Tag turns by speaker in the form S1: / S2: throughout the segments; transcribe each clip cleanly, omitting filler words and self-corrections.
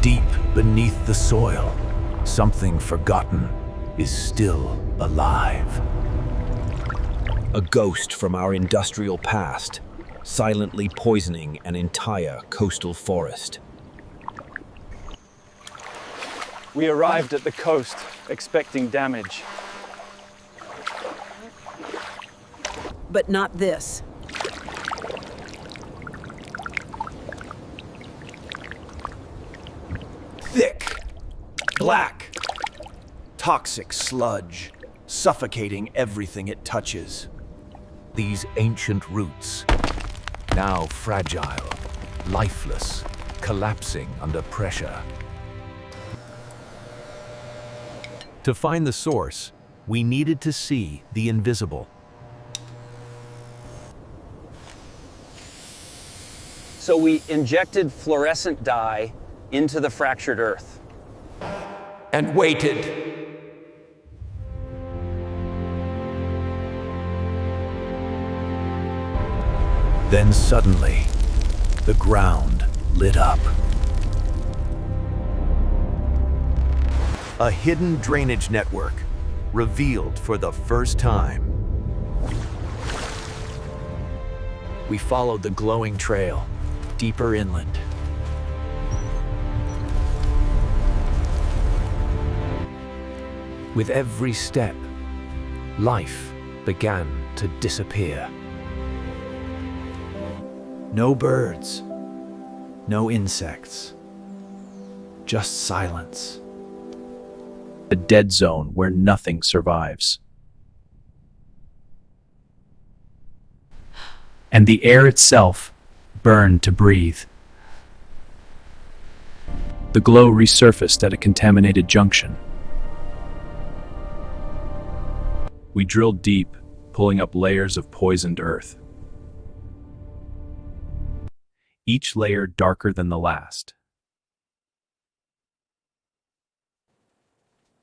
S1: Deep beneath the soil, something forgotten is still alive.
S2: A ghost from our industrial past, silently poisoning an entire coastal forest.
S3: We arrived at the coast, expecting damage.
S4: But not this.
S1: Thick, black, toxic sludge, suffocating everything it touches. These ancient roots, now fragile, lifeless, collapsing under pressure. To find the source, we needed to see the invisible.
S3: So we injected fluorescent dye into the fractured earth.
S1: And waited. Then suddenly, the ground lit up. A hidden drainage network revealed for the first time. We followed the glowing trail deeper inland. With every step, life began to disappear. No birds, no insects, just silence.
S5: A dead zone where nothing survives. And the air itself burned to breathe. The glow resurfaced at a contaminated junction. We drilled deep, pulling up layers of poisoned earth. Each layer darker than the last.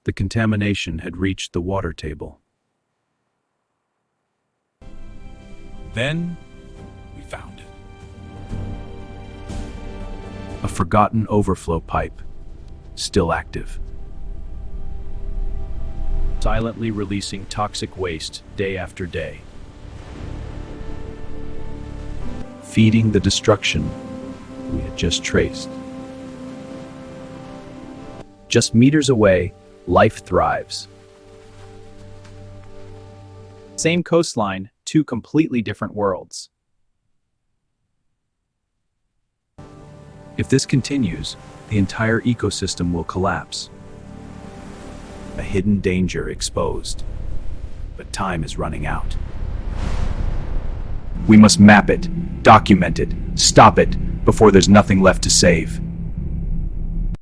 S5: The contamination had reached the water table. Then, we found it. A forgotten overflow pipe, still active. Silently releasing toxic waste day after day. Feeding the destruction we had just traced. Just meters away, life thrives. Same coastline, two completely different worlds. If this continues, the entire ecosystem will collapse. A hidden danger exposed. But time is running out. We must map it, document it, stop it, before there's nothing left to save.